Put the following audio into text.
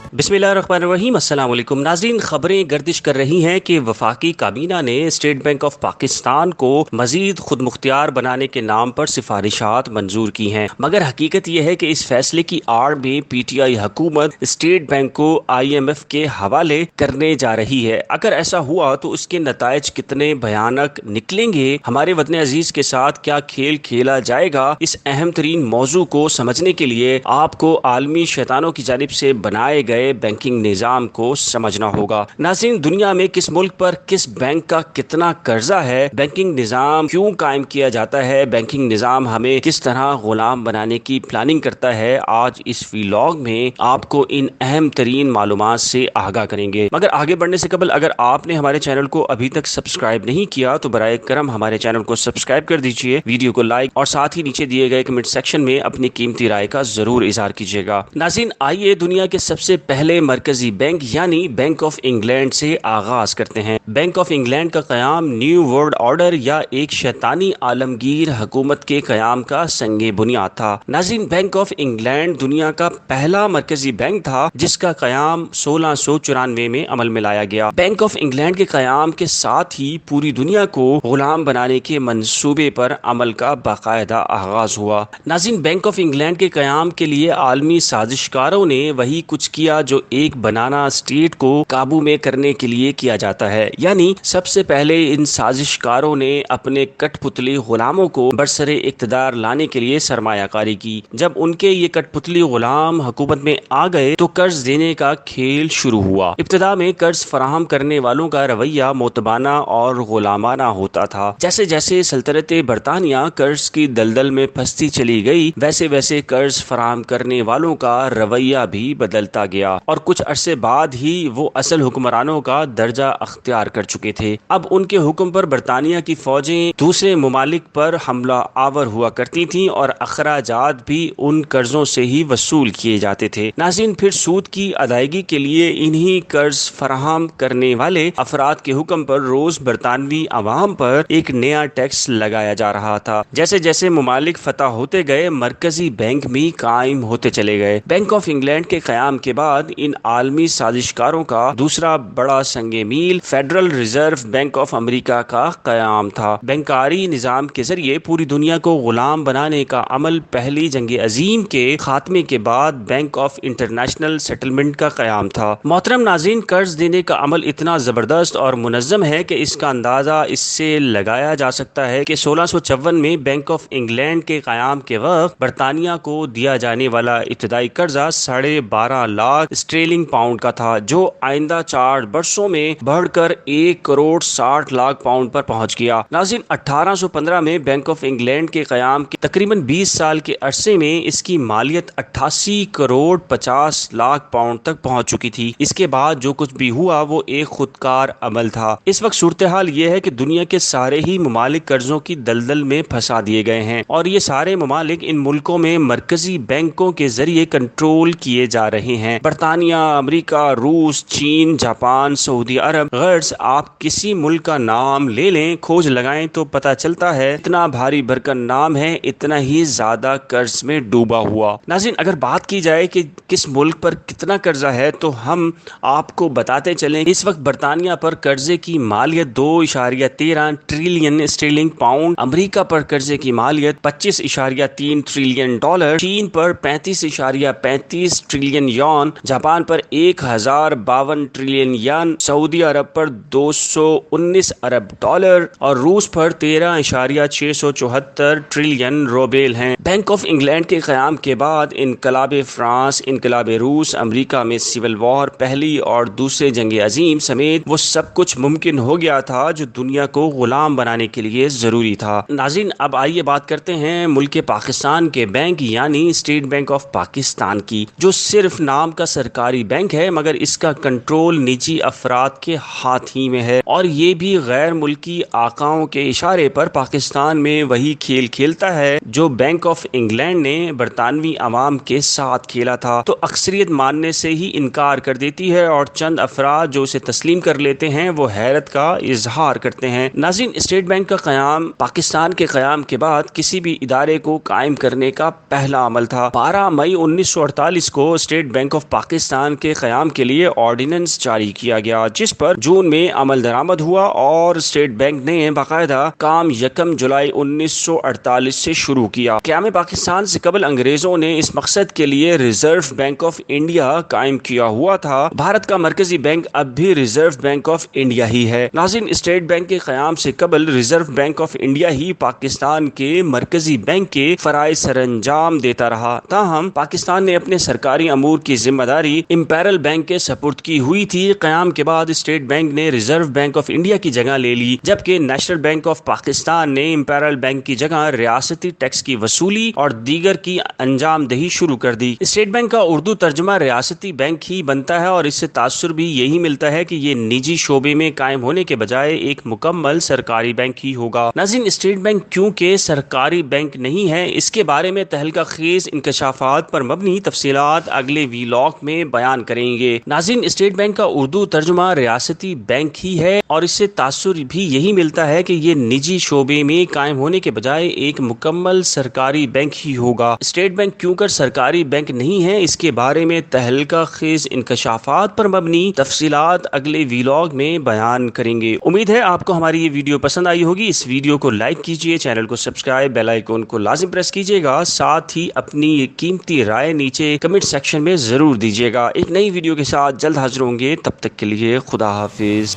बिस्मिल्लाहिर्रहमानिर्रहीम। अस्सलाम वालेकुम नाज़रीन, खबरें गर्दिश कर रही हैं कि वफाकी काबीना ने स्टेट बैंक ऑफ पाकिस्तान को मजीद खुद मुख्तियार बनाने के नाम पर सिफारिशात मंजूर की हैं, मगर हकीकत यह है कि इस फैसले की आड़ में PTI हुकूमत स्टेट बैंक को IMF के हवाले करने जा रही है। अगर ऐसा हुआ तो उसके नताइज कितने भयानक निकलेंगे, हमारे वतन अजीज के साथ क्या खेल खेला जाएगा, इस अहम तरीन मौजू को समझने के लिए आपको आलमी शैतानों की जानिब से बनाए गए बैंकिंग निजाम को समझना होगा। नाज़रीन, दुनिया में किस मुल्क पर किस बैंक का कितना कर्जा है, बैंकिंग निजाम क्यों कायम किया जाता है, बैंकिंग निजाम हमें किस तरह गुलाम बनाने की प्लानिंग करता है, आज इस व्लॉग में आपको इन अहम तरीन मालूमात से आगाह करेंगे। मगर आगे बढ़ने से कबल अगर आपने हमारे चैनल को अभी तक सब्सक्राइब नहीं किया तो बराए करम हमारे चैनल को सब्सक्राइब कर दीजिए, वीडियो को लाइक और साथ ही नीचे दिए गए कमेंट सेक्शन में अपनी कीमती राय का जरूर इजहार कीजिएगा। नाज़रीन, आइए दुनिया के सबसे पहले मरकजी बैंक यानी बैंक ऑफ इंग्लैंड से आगाज करते हैं। बैंक ऑफ इंग्लैंड का कयाम न्यू वर्ल्ड ऑर्डर या एक शैतानी आलमगीर हुकूमत के कयाम का संगे बुनियाद था। नाज़रीन, बैंक ऑफ इंग्लैंड दुनिया का पहला मरकजी बैंक था जिसका कयाम 1694 में अमल में लाया गया। बैंक ऑफ इंग्लैंड के कयाम के साथ ही पूरी दुनिया को गुलाम बनाने के मंसूबे पर अमल का बाकायदा आगाज हुआ। नाज़रीन, बैंक ऑफ इंग्लैंड के कयाम के लिए आलमी साजिशकारों ने वही कुछ किया जो एक बनाना स्टेट को काबू में करने के लिए किया जाता है, यानी सबसे पहले इन साजिशकारों ने अपने कठपुतली गुलामों को बरसरे इक्तदार लाने के लिए सरमायाकारी की। जब उनके ये कठपुतली गुलाम हुकूमत में आ गए तो कर्ज देने का खेल शुरू हुआ। इब्तिदा में कर्ज फराहम करने वालों का रवैया मोतबाना और गुलामाना होता था। जैसे जैसे सल्तनत बरतानिया कर्ज की दलदल में फंसती चली गई, वैसे वैसे कर्ज फराहम करने वालों का रवैया भी बदलता गया और कुछ अरसे बाद ही वो असल हुक्मरानों का दर्जा अख्तियार कर चुके थे। अब उनके हुक्म पर बरतानिया की फौजें दूसरे ममालिक पर हमला आवर हुआ करती थीं और अखराजात भी उन कर्जों से ही वसूल किए जाते थे। नाज़रीन, फिर सूद की अदायगी के लिए इन्हीं कर्ज फराहम करने वाले अफराद के हुक्म पर रोज बरतानवी अवाम पर एक नया टैक्स लगाया जा रहा था। जैसे जैसे ममालिक फतह होते गए, मरकजी बैंक भी कायम होते चले गए। बैंक ऑफ इंग्लैंड के कयाम के बाद इन आलमी साजिशकारों का दूसरा बड़ा संगे मील federal reserve bank of America का कयाम था। बैंकारी निजाम के जरिए पूरी दुनिया को गुलाम बनाने का अमल पहली जंग अजीम के खात्मे के बाद बैंक ऑफ इंटरनेशनल सेटलमेंट का कयाम था। मोहतरम नाज़रीन, कर्ज देने का अमल इतना जबरदस्त और मुनज़्ज़म है कि इसका अंदाजा इससे लगाया जा सकता है कि 1654 में बैंक ऑफ इंग्लैंड के कयाम के वक्त बरतानिया को दिया जाने वाला इब्तदाई कर्जा 12.5 लाख स्टेरलिंग पाउंड का था, जो आइंदा 4 वर्षों में बढ़कर 1.60 करोड़ पाउंड पर पहुंच गया। नाज़रीन, 1815 में बैंक ऑफ इंग्लैंड के कयाम के तकरीबन 20 साल के अरसे में इसकी मालियत 88.50 करोड़ पाउंड तक पहुंच चुकी थी। इसके बाद जो कुछ भी हुआ वो एक खुदकार अमल था। इस वक्त सूरत हाल ये है कि दुनिया के सारे ही ममालिक कर्जों की दलदल में फंसा दिए गए हैं और ये सारे ममालिक इन मुल्कों में मरकजी बैंकों के जरिए कंट्रोल किए जा रहे हैं। बरतानिया, अमेरिका, रूस, चीन, जापान, सऊदी अरब, गर्ज आप किसी मुल्क का नाम ले लें, खोज लगाएं तो पता चलता है इतना भारी भरकम नाम है, इतना ही ज्यादा कर्ज में डूबा हुआ। नाज़रीन, अगर बात की जाए कि किस मुल्क पर कितना कर्जा है तो हम आपको बताते चलें, इस वक्त बरतानिया पर कर्जे की मालियत 2.13 ट्रिलियन स्टेरलिंग पाउंड, अमेरिका पर कर्जे की मालियत 25.3 ट्रिलियन डॉलर, चीन पर 35.35 ट्रिलियन यॉन, जापान पर 1052 ट्रिलियन यान, सऊदी अरब पर 219 अरब डॉलर और रूस पर 13.674 ट्रिलियन रूबल हैं। बैंक ऑफ इंग्लैंड के कयाम के बाद इनकलाब फ्रांस, इनकलाब रूस, अमेरिका में सिविल वॉर, पहली और दूसरे जंग अजीम समेत वो सब कुछ मुमकिन हो गया था जो दुनिया को गुलाम बनाने के लिए जरूरी था। नाज़रीन, अब आइए बात करते हैं मुल्क पाकिस्तान के बैंक यानी स्टेट बैंक ऑफ पाकिस्तान की, जो सिर्फ नाम का सरकारी बैंक है मगर इसका कंट्रोल निजी अफराद के हाथ ही में है और ये भी गैर मुल्की आकाओं के इशारे पर पाकिस्तान में वही खेल खेलता है जो बैंक ऑफ इंग्लैंड ने बरतानवी अवाम के साथ खेला था। तो अक्सरियत मानने से ही इनकार कर देती है और चंद अफराद जो उसे तस्लीम कर लेते हैं वो हैरत का इजहार करते हैं। नाज़रीन, स्टेट बैंक का क़याम पाकिस्तान के क़याम के बाद किसी भी इदारे को कायम करने का पहला अमल था। 12 मई 1948 को स्टेट बैंक ऑफ पाकिस्तान के क़याम के लिए ऑर्डिनेंस जारी किया गया, जिस पर जून में अमल दरामद हुआ और स्टेट बैंक ने बाकायदा काम 1 जुलाई 1948 से शुरू किया। क़याम पाकिस्तान से कबल अंग्रेजों ने इस मकसद के लिए रिजर्व बैंक ऑफ इंडिया कायम किया हुआ था। भारत का मरकजी बैंक अब भी रिजर्व बैंक ऑफ इंडिया ही है। नाज़रीन, स्टेट बैंक के क़याम से कबल रिजर्व बैंक ऑफ इंडिया ही पाकिस्तान के मरकजी बैंक के फराइज सरअंजाम देता रहा। ताहम पाकिस्तान ने अपने सरकारी अमूर की जिम्मेदारी इंपैरल बैंक के सपुर्द की हुई थी। क़याम के बाद स्टेट बैंक ने रिजर्व बैंक ऑफ इंडिया की जगह ले ली, जबकि नेशनल बैंक ऑफ पाकिस्तान ने इंपैरल बैंक की जगह रियासती टैक्स की वसूली और दीगर की अंजामदही शुरू कर दी। स्टेट बैंक का उर्दू तर्जुमा रियासती बैंक ही बनता है और इससे तासुर भी यही मिलता है कि ये निजी शोबे में कायम होने के बजाय एक मुकम्मल सरकारी बैंक ही होगा। नाज़रीन, स्टेट बैंक क्योंकि सरकारी बैंक नहीं है, इसके बारे में तहलका खेज इंकशाफात पर मबनी तफसीलात अगले वीलॉग में बयान करेंगे। नाज़रीन, स्टेट बैंक का उर्दू तर्जुमा रियासती बैंक ही है और इससे तासुर भी यही मिलता है कि ये निजी शोबे में कायम होने के बजाय एक मुकम्मल सरकारी बैंक ही होगा। स्टेट बैंक क्यों कर सरकारी बैंक नहीं है, इसके बारे में तहलका खेज इंकशाफात पर मबनी तफसीलात अगले वीलॉग में बयान करेंगे। उम्मीद है आपको हमारी ये वीडियो पसंद आई होगी। इस वीडियो को लाइक कीजिए, चैनल को सब्सक्राइब, बेल आइकन को लाजिम प्रेस कीजिएगा। साथ ही अपनी कीमती राय नीचे कमेंट सेक्शन में जरूर दीजिएगा। एक नई वीडियो के साथ जल्द हाजिर होंगे, तब तक के लिए खुदा हाफिज।